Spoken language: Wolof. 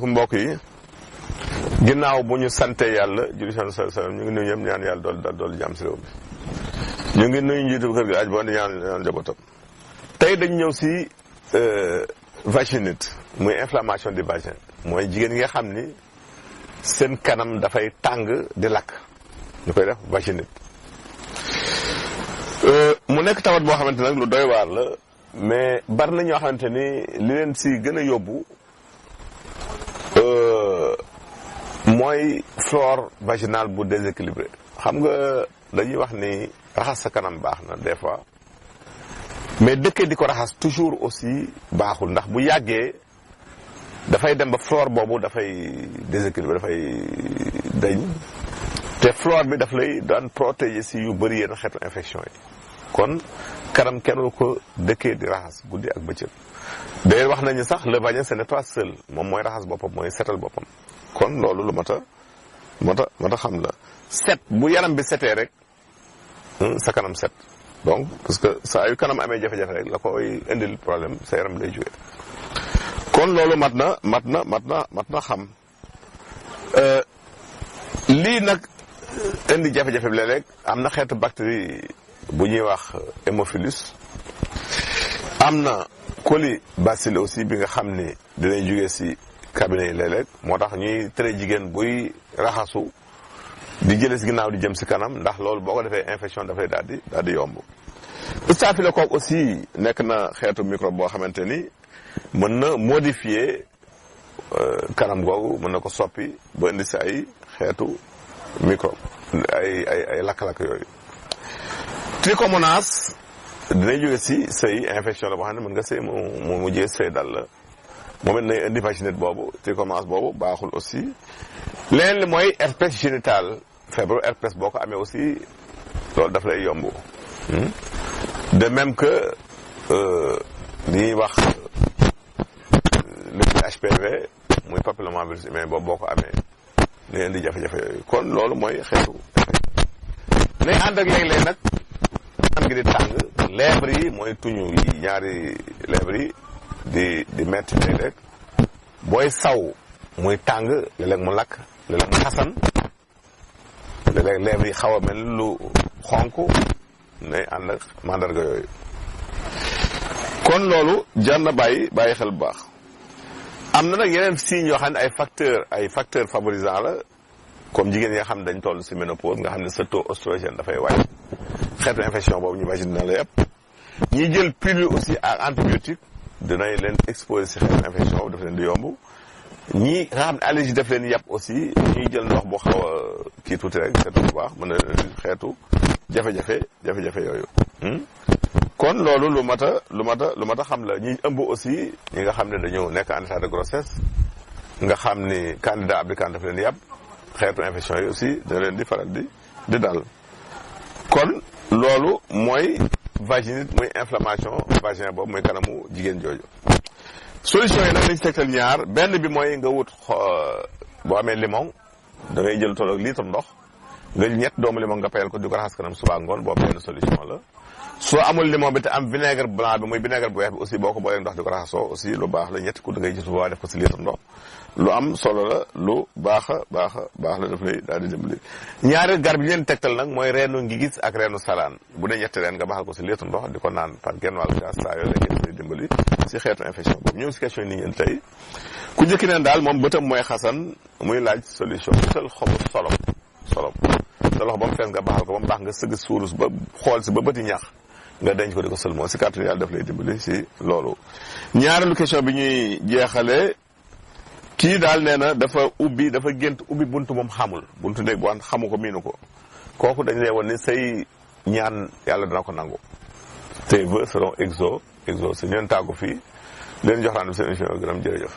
mbokk yi ginnaaw bu ñu sante yàlla julli sallam ñu ngi nuyu ñëpp ñaan yàlla dool jàmm si réew mi ñu ngi nuyu njiitu kër gi aj bo di ñaan njabootam tey dañ ñëw si vaginite muy inflammation du vagin mooy jigéen yi nga xam ni seen kanam dafay tàng di lakk ñu koy def vaginite mu nekk tawat boo xamante nag lu doy waar la mais bari na ñoo xamante ni li leen si gën a yóbbu mooy flore vaginale bu déséquilibré xam nga dañuy wax ni raxas sa kanam baax na des fois mais dëkkee di ko raxas toujours aussi baaxul ndax bu yàggee dafay dem ba flore boobu dafay déséquilibré dafay dañ te flore bi daf lay daan protéger si yu bëri yenn xeetu infection yi kon kanam kenn ko dëkkee di raxas guddi ak bëccëg d'ailleurs wax nañu sax le vagin se nettoie seul moom mooy raxas boppam mooy setal boppam kon loolu lu mat a xam la set bu yaram bi setee rek sa kanam set donc parce que saa yu kanam amee jafe-jafe rek la koy indil problème sa yaram lay jógee kon loolu mat na xam lii nag indi jafe-jafe bi léeg-léeg am na xeetu bactérie bu ñuy wax hémophilus am na colibacille aussi bi nga xam ni dinañ jógee si cabinet yi léeg-léeg moo tax ñuy tere jigéen buy raxasu di jëlee si ginnaaw di jëm si kanam ndax loolu boo ko defee infection dafay daal di yomb. staphylocoque aussi nekk na xeetu microbe boo xamante ni mën na modifier kanam googu mën na ko soppi ba indi si ay xeetu microbe ay lakk-lakk yooyu. trichomonas dinañ jóge si sëy infection la boo xam ne mën nga sëy mu mujjee sëy dal la moom it nay indi vaginite boobu trichomonas boobu baaxul aussi leneen li mooy herpès génital feebaru herpès boo ko amee aussi loolu daf lay yomb de même que li ñuy wax le HPV muy papillomavirus humain boobu boo ko amee day indi jafe-jafe yooyu kon loolu mooy xeetu nay ànd ak léeg-léeg nag am gi di tàng lèvre yi mooy tuñu yi ñaari lèvre yi di metti léeg-léeg booy saw muy tàng léeg-léeg mu lakk léeg-léeg mu xasan léeg-léeg lèvre yi xaw a mel lu xonk nay ànd ak mandarga yooyu kon loolu jar na bàyyi xel bu baax am na nag yeneen signes yoo xam ne ay facteurs favorisants la comme jigéen yi nga xam ne dañ toll si ménopause nga xam ne sa taux oestrogène dafay wàcc xeetu infection boobu ñu vaginal la yëpp ñi jël pilule aussi ak antibiotique dinañ leen exposé si xeetu infection boobu daf leen di yomb ñi nga xam ne allergie daf leen yàpp aussi ñuy jël ndox bu xaw a kii tuuti rek seetu bu baax mën na leen xeetu jafe-jafe yooyu kon loolu lu mat a xam la ñi ëmb aussi ñi nga xam ne dañoo nekk en état de grossesse nga xam ni candidat applicant daf leen yàpp xeetu infection yi aussi dina leen di faral di dal kon loolu mooy vaginite muy inflammation vagin boobu muy kanamu jigéen jooju solution yi nag lañ si tegtal ñaar benn bi mooy nga wut boo amee limon da ngay jël tolloog litre ndox nga ñett doomu limon nga payal ko di ko raxas kanam suba ngoon boobu benn solution la soo amul limon bi te am vinaigre blanc bi muy vinaigre bu weex bi aussi boo ko boolee ndox di ko raxasoo aussi lu baax la ñetti ku da ngay gis bu def ko si litre ndox lu am solo la lu baax la daf lay daal di dimbali ñaari garab yi leen tegtal nag mooy reenu ngi gis ak reenu salaan bu dee ñetti reen nga baaxal ko si litre ndox di ko naan par genn wàllu gaas saa yoo lekkee daf lay dimbali si xeetu infection boobu ñëw si question yi ni ngeen tey ku njëkki neen daal moom bëtam mooy xasan muy laaj solution utal xobu solom sa loxo ba mu fees nga baaxal ko ba mu baax nga sëgg suurus ba xool si ba bëti ñax nga denc ko di ko sëlmoo si kàttan yàlla daf lay dimbali si loolu ñaareelu question bi ñuy jeexalee kii daal nee na dafa gént ubbi buntu moom xamul buntu néeg bu xamu ko miinu ko kooku dañ lay woon ni say ñaan yàlla dana ko nangu tes vœux seront exaucés si ñeen tàggu fii leen jox raan bi seen émission gërëm jërëjëf